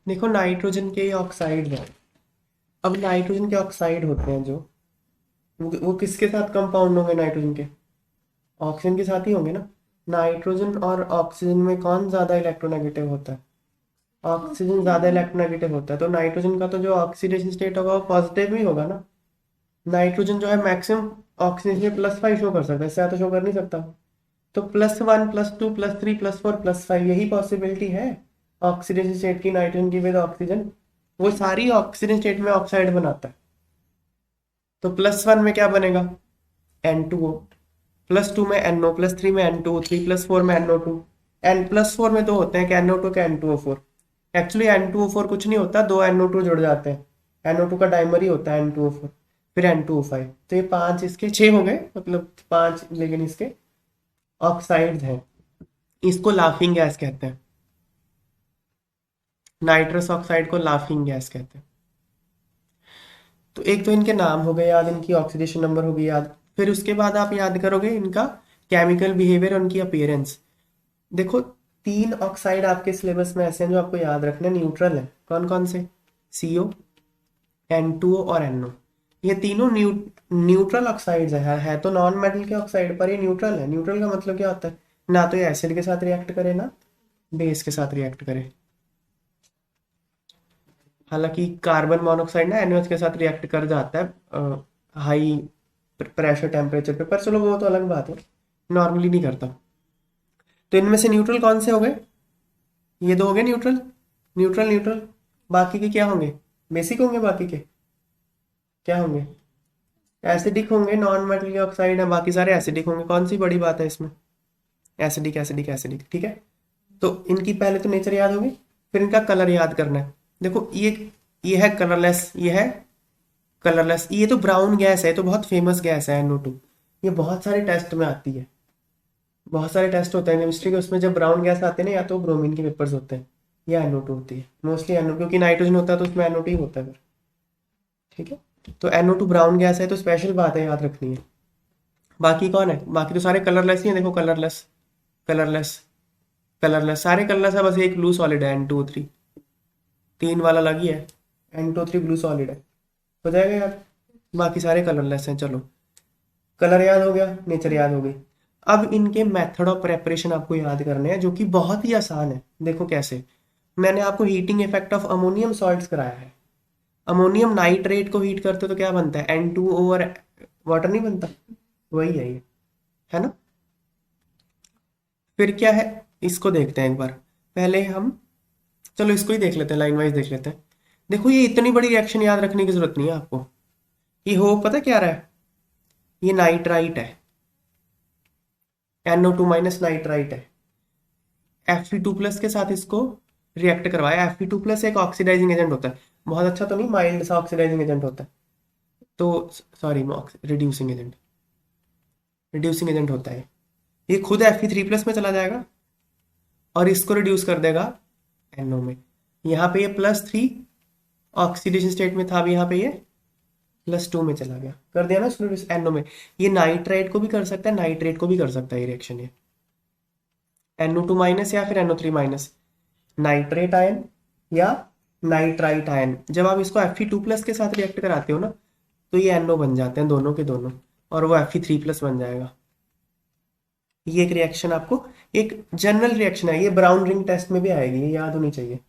देखो नाइट्रोजन के ऑक्साइड हैं। अब नाइट्रोजन के ऑक्साइड होते हैं जो वो किसके साथ कंपाउंड होंगे नाइट्रोजन के? ऑक्सीजन के साथ ही होंगे ना। नाइट्रोजन और ऑक्सीजन में कौन ज्यादा इलेक्ट्रोनेगेटिव होता है? ऑक्सीजन ज्यादा इलेक्ट्रोनेगेटिव होता है, तो नाइट्रोजन का तो जो ऑक्सीडेशन स्टेट होगा वो पॉजिटिव ही होगा ना। नाइट्रोजन जो है मैक्सिमम ऑक्सीजन से +5 शो कर सकता है, इससे ज्यादा शो कर नहीं सकता। तो +1 +2 +3 +4 +5 यही पॉसिबिलिटी है ऑक्सीडेशन स्टेट की नाइट्रोजन की विद ऑक्सीजन। वो सारी ऑक्सीजन स्टेट में ऑक्साइड बनाता है। तो +1 में क्या बनेगा? N2O। +2 में NO, +3 में N2O, 3 +4 में NO2। N+4 में तो होते हैं कि NO2 के N2O4। एक्चुअली N2O4 कुछ नहीं होता, दो NO2 जुड़ जाते हैं। NO2 का डाइमर ही होता है N2O4, फिर N2O5। तो ये पांच इसके 6 हो गए, मतलब पांच, लेकिन इसके ऑक्साइड्स हैं। इसको लाफिंग गैस कहते हैं। नाइट्रस ऑक्साइड को लाफिंग गैस कहते हैं। तो एक तो इनके नाम हो गए याद, इनकी ऑक्सीडेशन नंबर हो गई याद। फिर उसके बाद आप याद करोगे इनका केमिकल बिहेवियर और उनकी अपीयरेंस। देखो, 3 ऑक्साइड आपके सिलेबस में ऐसे हैं जो आपको याद रखना, न्यूट्रल है। कौन कौन से? CO, N2O और NO। ये तीनों न्यूट्रल ऑक्साइड्स है तो नॉन मेटल के ऑक्साइड, पर ये न्यूट्रल है। न्यूट्रल का मतलब क्या होता है? ना तो ये एसिड के साथ रिएक्ट करे ना बेस के साथ रिएक्ट करे। हालांकि कार्बन मोनोऑक्साइड ना NOH के साथ रिएक्ट कर जाता है हाई प्रेशर टेम्परेचर पे, पर चलो वो तो अलग बात है, नॉर्मली नहीं करता। तो इनमें से न्यूट्रल कौन से हो गए? ये दो हो गए न्यूट्रल। Neutral neutral. बाकी के क्या होंगे? बेसिक होंगे। बाकी के क्या होंगे? एसिडिक होंगे। नॉन मेटल के ऑक्साइड है, बाकी सारे एसिडिक होंगे। कौन सी बड़ी बात है इसमें? एसिडिक एसिडिक एसिडिक, ठीक है। तो इनकी पहले तो नेचर याद होगी, फिर इनका कलर याद करना है। देखो ये है कलरलेस, ये है कलरलेस। ये तो ब्राउन गैस है, तो बहुत फेमस गैस है NO2। ये बहुत सारे टेस्ट में आती है। बहुत सारे टेस्ट होते हैं केमिस्ट्री के, उसमें जब ब्राउन गैस आते हैं ना, या तो ब्रोमीन के पेपर्स होते हैं या NO2 होती है। मोस्टली NO, क्योंकि नाइट्रोजन होता है तो उसमें NO2 ही होता है फिर। ठीक है। तो NO2 ब्राउन गैस है, तो स्पेशल बात है याद रखनी है। बाकी कौन है? बाकी तो सारे कलरलेस ही है। देखो, कलरलेस कलरलेस कलरलेस, सारे कलरलेस है, बस एक ब्लू सॉलिड है N2O3। 3 वाला अलग ही है। N2O3 ब्लू सॉलिड है। हो जाएगा यार। बाकी सारे कलरलेस हैं। चलो, कलर याद हो गया, नेचर याद हो गई। अब इनके मेथड ऑफ प्रेपरेशन आपको याद करने हैं, जो कि बहुत ही आसान है। देखो कैसे। मैंने आपको heating effect of ammonium salts कराया है। अमोनियम नाइट्रेट को हीट करते हो तो क्या बनता है? N2O और वाटर नहीं बनता? वही है ये, है ना। फिर क्या है, इसको देखते हैं एक बार। पहले हम, चलो इसको ही देख लेते हैं, लाइन वाइज देख लेते हैं। देखो, ये इतनी बड़ी रिएक्शन याद रखने की जरूरत नहीं है आपको। ये हो पता क्या रहा है? ये नाइट्राइट है। NO2- नाइट्राइट है। Fe2+ के साथ इसको रिएक्ट करवाया। Fe2+ एक ऑक्सीडाइजिंग एजेंट होता है। बहुत अच्छा तो नहीं, माइल्ड सा ऑक्सीडाइजिंग एजेंट होता है। तो sorry, reducing agent, reducing agent होता है। ये खुद Fe3+ में चला जाएगा और इसको रिड्यूस कर देगा NO में। यहाँ पे ये +3 ऑक्सीडेशन स्टेट में था, अब यहाँ पे ये +2 में चला गया, कर दिया ना उसने NO में। ये नाइट्राइट को भी कर सकता है, नाइट्रेट को भी कर सकता है ये रिएक्शन। ये NO2- या फिर NO3-, नाइट्रेट आयन या नाइट्राइट आयन। जब आप इसको Fe2+ के साथ रिएक्ट कराते हो ना, तो ये NO बन जाते हैं दोनों के दोनों, और वो Fe3+ बन जाएगा। ये एक रिएक्शन आपको, एक जनरल रिएक्शन है, ये ब्राउन रिंग टेस्ट में भी आएगी, ये याद होनी चाहिए।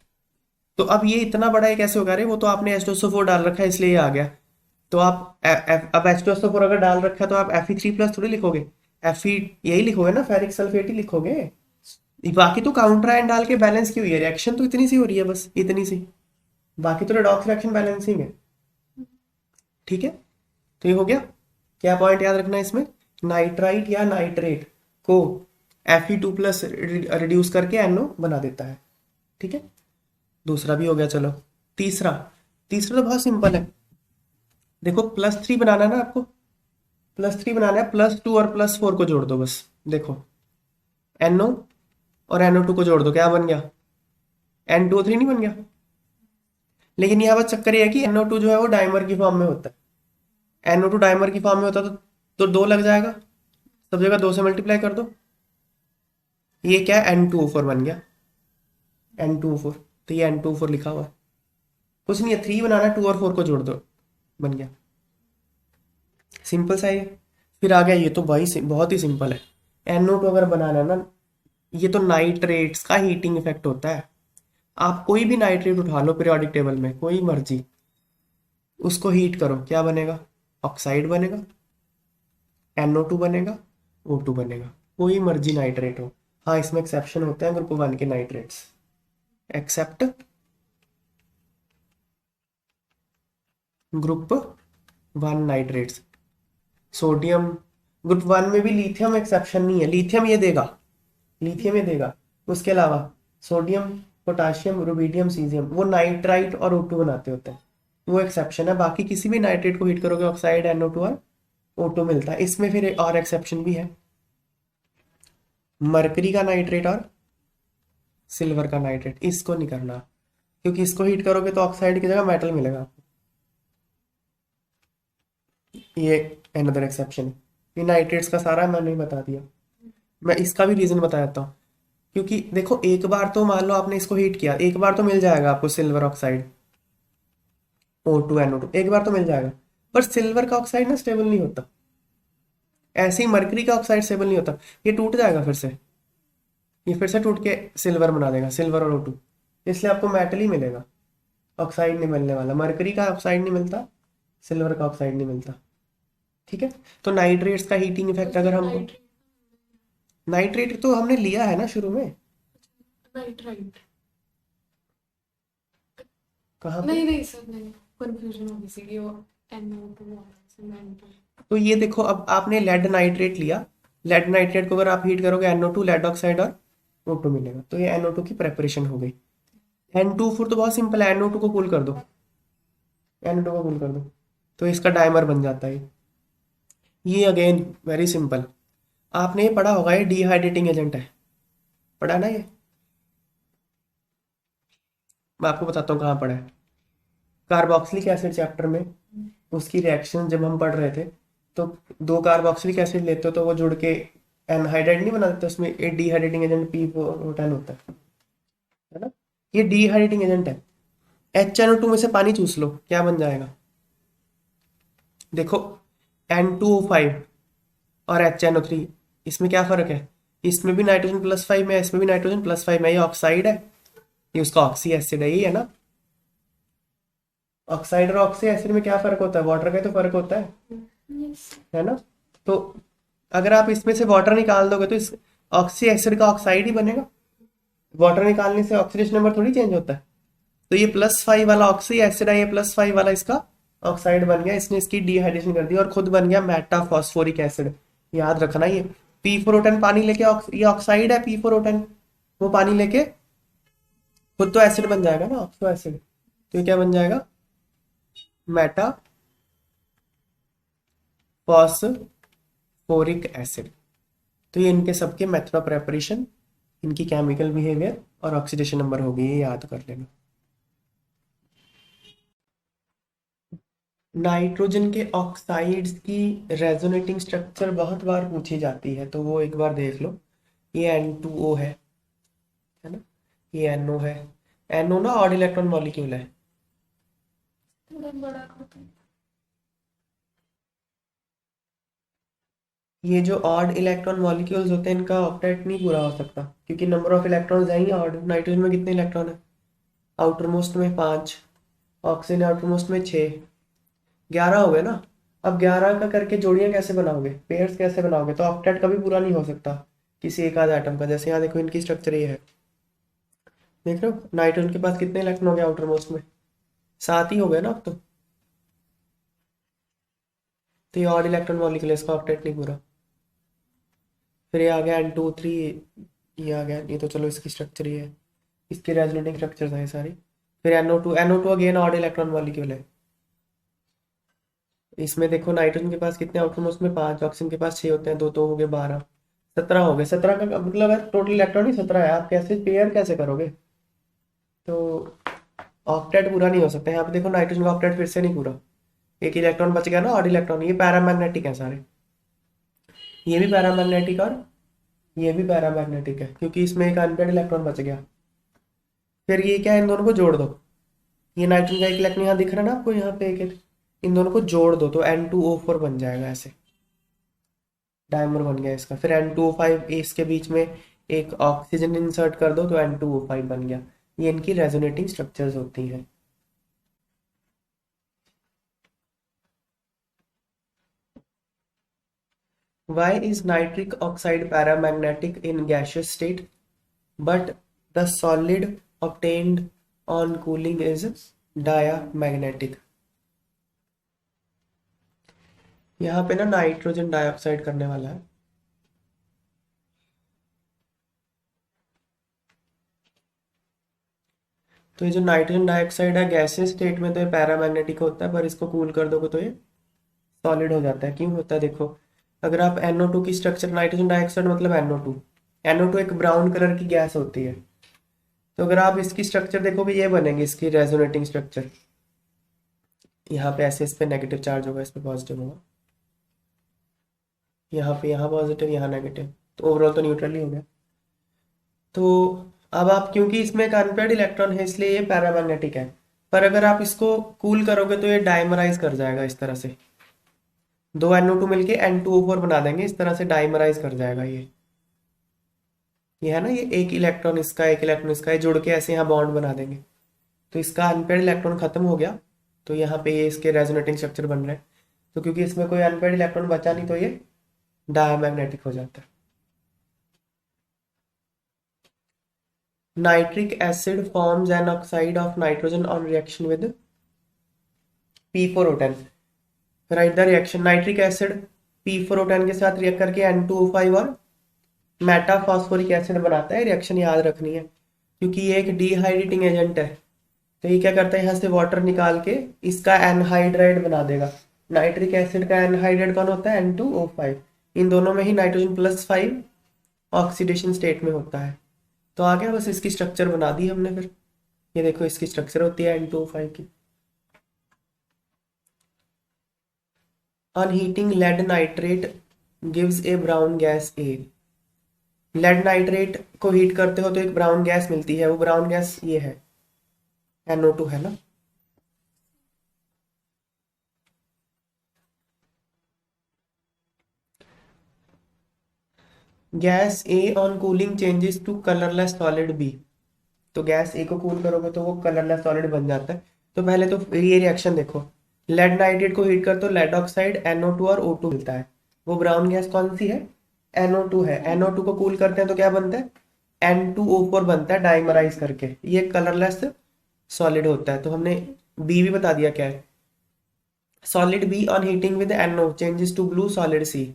तो अब ये इतना बड़ा ये कैसे होगा? रे वो तो आपने H2SO4 डाल रखा है इसलिए ये आ गया। तो आप अब H2SO4 अगर डाल रखा है तो आप Fe3+ थोड़ी लिखोगे। Fe यही लिखोगे ना, फेरिक सल्फेट ही लिखोगे। बाकी तो काउंटर आयन डाल के बैलेंस की हुई है रिएक्शन, तो इतनी सी हो रही है, बस इतनी सी। बाकी तो रेडॉक्स रिएक्शन बैलेंसिंग है। ठीक है। तो ये हो गया। क्या पॉइंट याद रखना है इसमें? नाइट्राइट या नाइट्रेट को Fe2+ रिड्यूस करके NO बना देता है। ठीक है। दूसरा भी हो गया। चलो, तीसरा। तीसरा तो बहुत सिंपल है। देखो, +3 बनाना है ना आपको। +3 बनाना है, +2 और +4 को जोड़ दो बस। देखो, NO और NO2 को जोड़ दो, क्या बन गया? N2O3 नहीं बन गया? लेकिन यहाँ बस चक्कर ये है कि NO2 जो है वो डाइमर की फॉर्म में होता है। NO2 डाइमर की फॉर्म में होता तो 2 लग जाएगा, सब जगह 2 से मल्टीप्लाई कर दो। ये क्या है? N2O4 बन गया। N2O4। तो ये N2O4 लिखा हुआ है, कुछ नहीं है, 3 बनाना है, 2 और 4 को जोड़ दो, बन गया, सिंपल सा है। फिर आ गया, ये तो भाई बहुत ही सिंपल है। NO2 अगर बनाना है ना, ये तो नाइट्रेट्स का हीटिंग इफेक्ट होता है। आप कोई भी नाइट्रेट उठा लो पीरियोडिक टेबल में, कोई मर्जी, उसको हीट करो, क्या बनेगा? ऑक्साइड बनेगा, NO2 बनेगा, O2 बनेगा, कोई मर्जी नाइट्रेट हो। हाँ, इसमें एक्सेप्शन होते हैं ग्रुप 1 के nitrates, except group 1 nitrates. Sodium group 1 में भी लिथियम एक्सेप्शन नहीं है, लिथियम ये देगा, लिथियम ये देगा। उसके अलावा सोडियम, पोटाशियम, रुबिडियम, सीजियम, वो नाइट्राइट और O2 बनाते होते हैं, वो एक्सेप्शन है। बाकी किसी भी नाइट्रेट को हीट करोगे, ऑक्साइड, NO2 और O2 मिलता है। इसमें फिर एक और एक्सेप्शन भी है, मरकरी का नाइट्रेट और सिल्वर का नाइट्रेट, इसको नहीं करना, क्योंकि इसको हीट करोगे तो ऑक्साइड की जगह मेटल मिलेगा आपको, ये अनदर एक्सेप्शन है। ये नाइट्रेट्स का सारा मैंने ही बता दिया। मैं इसका भी रीजन बता देता हूँ, क्योंकि देखो एक बार तो मान लो आपने इसको हीट किया, एक बार तो मिल जाएगा आपको सिल्वर ऑक्साइड, O2 NO2, एक बार तो मिल जाएगा, पर सिल्वर का ऑक्साइड ना स्टेबल नहीं होता, ऐसे ही मरकरी का ऑक्साइड स्टेबल नहीं होता, ये टूट जाएगा फिर से, ये फिर से टूट के सिल्वर बना देगा, सिल्वर और O2, इसलिए आपको मेटल ही मिलेगा, ऑक्साइड नहीं मिलने वाला। मरकरी का ऑक्साइड नहीं मिलता, सिल्वर का ऑक्साइड नहीं मिलता, ठीक है। तो नाइट्रेट्स का हीटिंग इफेक्ट अगर हमको, नाइट्रेट तो हमने लिया है ना शुरू में, नाइट्राइट कहाँ पे? नहीं नहीं सर, नहीं कंफ्यूजन हो गई थी वो NO2 सीमेंट। तो ये देखो, अब आपने लेड नाइट्रेट लिया, लेड नाइट्रेट को अगर आप हीट करोगे, NO2 लेड ऑक्साइड और O2 मिलेगा, तो ये NO2 की प्रेपरेशन हो गई। N2 तो बहुत सिंपल है, NO2 को कूल कर दो, NO2 को कूल कर दो, तो इसका डायमर बन जाता है। ये अगेन वेरी सिंपल, आपने ये पढ़ा होगा, ये डिहाइड्रेटिंग एजेंट है, पढ़ा ना ये? मैं आपको बताता हूँ कहाँ पढ़ा है, कार्बोक्सिलिक एसिड चैप्टर में, उसकी रिएक्शन जब हम पढ़ रहे थे, तो 2 कार्बोक्सिलिक एसिड लेते हो तो वो जुड़ के एनहाइड्राइड नहीं बना देते, उसमें एक डिहाइड्रेटिंग एजेंट P4O10 होता है ना, ये डिहाइड्रेटिंग एजेंट है। HNO2 में से पानी चूस लो, क्या बन जाएगा? देखो, N2O5 और HNO3, इसमें क्या फर्क है? इसमें भी नाइट्रोजन +5 है, इसमें भी नाइट्रोजन +5 है, ये ऑक्साइड है, ये उसका ऑक्सी एसिड है, ये है ना। ऑक्साइड और ऑक्सी एसिड में क्या फर्क होता है? वाटर का तो फर्क होता है ना। तो अगर आप इसमें से वाटर निकाल दोगे तो इस ऑक्सी एसिड का ऑक्साइड ही बनेगा, वाटर निकालने से ऑक्सीडेशन नंबर थोड़ी चेंज होता है। तो ये +5 वाला ऑक्सी एसिड है, ये +5 वाला इसका ऑक्साइड बन गया, इसने इसकी डिहाइड्रेशन कर दी और खुद बन गया मेटाफॉस्फोरिक एसिड। याद रखना, ये P4O10 पानी लेके ये ऑक्साइड है, P4O10 वो पानी लेके खुद तो एसिड बन जाएगा ना, ऑक्सो एसिड, तो ये क्या बन जाएगा? Meta phosphoric acid. तो ये इनके सबके मेथड ऑफ प्रेपरेशन, इनकी केमिकल बिहेवियर और ऑक्सीडेशन नंबर हो गई, ये याद कर लेना। नाइट्रोजन के ऑक्साइड्स की रेजोनेटिंग स्ट्रक्चर बहुत बार पूछी जाती है, तो वो एक बार देख लो। ये N2O है ना, ये NO है, NO ना ऑड इलेक्ट्रॉन मॉलिक्यूल है, बड़ा होता है। ये जो ऑड इलेक्ट्रॉन मॉलिक्यूल्स होते हैं इनका ऑक्टेट नहीं पूरा हो सकता, क्योंकि नंबर ऑफ इलेक्ट्रॉन्स है ही ऑड। नाइट्रोजन में कितने इलेक्ट्रॉन है? आउटर मोस्ट में 5, ऑक्सीजन आउटर मोस्ट में 6, 11 हो गए ना। अब 11 का करके जोड़ियां कैसे बनाओगे, पेयर्स कैसे बनाओगे? तो ऑक्टेट कभी पूरा नहीं हो सकता किसी एक आध एटम का। जैसे यहाँ देखो, इनकी स्ट्रक्चर ये है, देख रहे हो नाइट्रोजन के पास कितने इलेक्ट्रॉन हो गए आउटर मोस्ट में? 7 ही हो गए ना अब तो ये ऑड इलेक्ट्रॉन मॉलिक्यूल है, इसका ऑक्टेट नहीं पूरा। फिर ये आ गया N2O3, ये आ गया, ये तो चलो इसकी स्ट्रक्चर ही है, इसके रेजोनेटिंग स्ट्रक्चर है सारी। फिर NO2 again odd electron molecule है। इसमें देखो नाइट्रोजन के पास कितने आउटर मोस्ट में 5, ऑक्सीजन के पास 6 होते हैं, दो तो हो गए 12, 17 हो गए। 17 का मतलब है टोटल इलेक्ट्रॉन ही 17 है, आप कैसे पेयर कैसे करोगे? तो ऑक्टेट पूरा नहीं हो सकता। यहाँ पे देखो नाइट्रोजन का ऑक्टेट फिर से नहीं पूरा, एक इलेक्ट्रॉन बच गया ना ऑड इलेक्ट्रॉन। ये पैरामैग्नेटिक है सारे, ये भी पैरामैग्नेटिक और ये भी पैरामैग्नेटिक है, क्योंकि इसमें एक अनपेड इलेक्ट्रॉन बच गया। फिर ये क्या है, इन दोनों को जोड़ दो, ये नाइट्रोजन का एक इलेक्ट्रॉन यहाँ दिख रहा है ना आपको, यहाँ पे एक, इन दोनों को जोड़ दो तो N2O4 बन जाएगा, ऐसे डायमर बन गया इसका। फिर N2O5 इसके बीच में एक ऑक्सीजन इंसर्ट कर दो तो N2O5 बन गया। ये इनकी रेजोनेटिंग स्ट्रक्चर्स होती हैं। Why is nitric oxide paramagnetic in gaseous state, but the solid obtained on cooling is diamagnetic? यहाँ पे ना नाइट्रोजन डाइऑक्साइड करने वाला है। तो ये जो नाइट्रोजन डाइऑक्साइड है गैसियस स्टेट में तो ये पैरामैग्नेटिक होता है, पर इसको कूल कर दोगे तो ये सॉलिड हो जाता है। क्यों होता है देखो, अगर आप NO2 की स्ट्रक्चर, नाइट्रोजन डाइऑक्साइड मतलब NO2, NO2 एक ब्राउन कलर की गैस होती है। तो अगर आप इसकी स्ट्रक्चर देखोगे ये बनेंगे इसकी रेजोनेटिंग स्ट्रक्चर। यहाँ पे ऐसे इस पे नेगेटिव चार्ज होगा, इस पे पॉजिटिव होगा, यहाँ पे यहाँ पॉजिटिव यहाँ नेगेटिव, तो ओवरऑल तो न्यूट्रल ही हो गया। तो अब आप, क्योंकि इसमें एक अनपेयर्ड इलेक्ट्रॉन है इसलिए ये पैरामैग्नेटिक है, पर अगर आप इसको कूल करोगे तो ये डाइमराइज कर जाएगा इस तरह से, दो NO2 मिलके N2O4 बना देंगे, इस तरह से डाइमराइज कर जाएगा ये है ना, ये एक इलेक्ट्रॉन इसका एक इलेक्ट्रॉन इसका, ये जुड़ के ऐसे यहाँ बॉन्ड बना देंगे, तो इसका अनपेयर्ड इलेक्ट्रॉन खत्म हो गया। तो यहाँ पे ये इसके रेजोनेटिंग स्ट्रक्चर बन रहे हैं। तो क्योंकि इसमें कोई अनपेयर्ड इलेक्ट्रॉन बचा नहीं तो ये डायमैग्नेटिक हो जाता है। Nitric acid forms an oxide of nitrogen on reaction with P4O10। Right the reaction. Nitric acid P4O10 के साथ रिएक्ट करके N2O5 और मेटा फॉस्फोरिक एसिड बनाता है। रिएक्शन याद रखनी है क्योंकि ये एक डिहाइड्रेटिंग एजेंट है। तो ये क्या करता है, यहाँ से वाटर निकाल के इसका एनहाइड्राइड बना देगा। नाइट्रिक एसिड का एनहाइड्राइड कौन होता है, N2O5। इन दोनों में ही नाइट्रोजन +5 ऑक्सीडेशन स्टेट में होता है। तो आ गया, बस इसकी स्ट्रक्चर बना दी हमने। फिर ये देखो इसकी स्ट्रक्चर होती है N2O5 की। On heating lead nitrate gives a brown gas A. Lead nitrate को हीट करते हो तो एक ब्राउन गैस मिलती है, वो ब्राउन गैस ये है, NO2 है ना। Gas A on cooling changes to colourless solid B. तो गैस ए को कूल करोगे तो वो कलरलेस सॉलिड बन जाता है। तो पहले तो ये रिएक्शन देखो, लेड नाइट्रेट को हीट कर तो लेड ऑक्साइड NO2 और O2 मिलता है। वो ब्राउन गैस कौन सी है, NO2 है। NO2 को कूल करते हैं तो क्या बनता है, N2O4 बनता है डाइमराइज करके, ये कलरलेस सॉलिड होता है। तो हमने बी भी बता दिया क्या है। Solid B on heating with NO changes to blue solid C.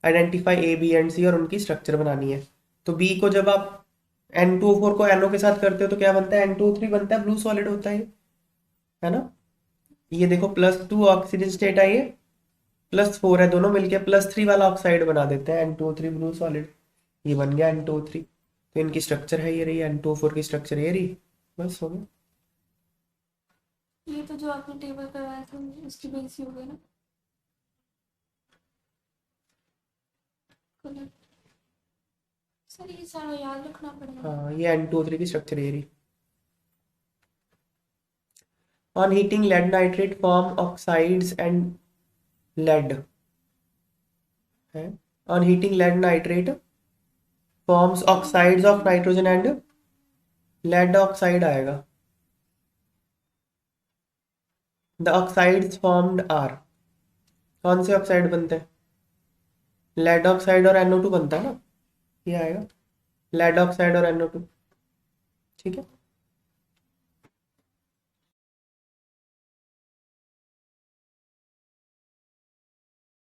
Identify A B and C और उनकी स्ट्रक्चर बनानी है। तो B को जब आप N2O4 को NO के साथ करते हो तो क्या बनता है, N2O3 बनता है, ब्लू सॉलिड होता है ना। ये देखो +2 ऑक्सीजन स्टेट है, ये +4 है, दोनों मिलके +3 वाला ऑक्साइड बना देते हैं N2O3 ब्लू सॉलिड। ये बन गया N2O3। तो इनकी स्ट्रक्चर है ये रही, N2O4 की स्ट्रक्चर ये रही, बस हो गया। ये तो जो आपने टेबल करवाया था उसकी बेस ही हो गई ना। कलर सर ये सारा याद रखना पड़ेगा। हाँ, ये N2O3 की स्ट्रक्चर ये रही। On heating lead nitrate form oxides and lead है। On heating lead nitrate forms oxides of nitrogen and lead oxide आएगा। द ऑक्साइड्स फॉर्म्ड आर, कौन से ऑक्साइड बनते हैं, लेड ऑक्साइड और NO2 बनता है ना, ये आएगा लेड ऑक्साइड और NO2। ठीक है।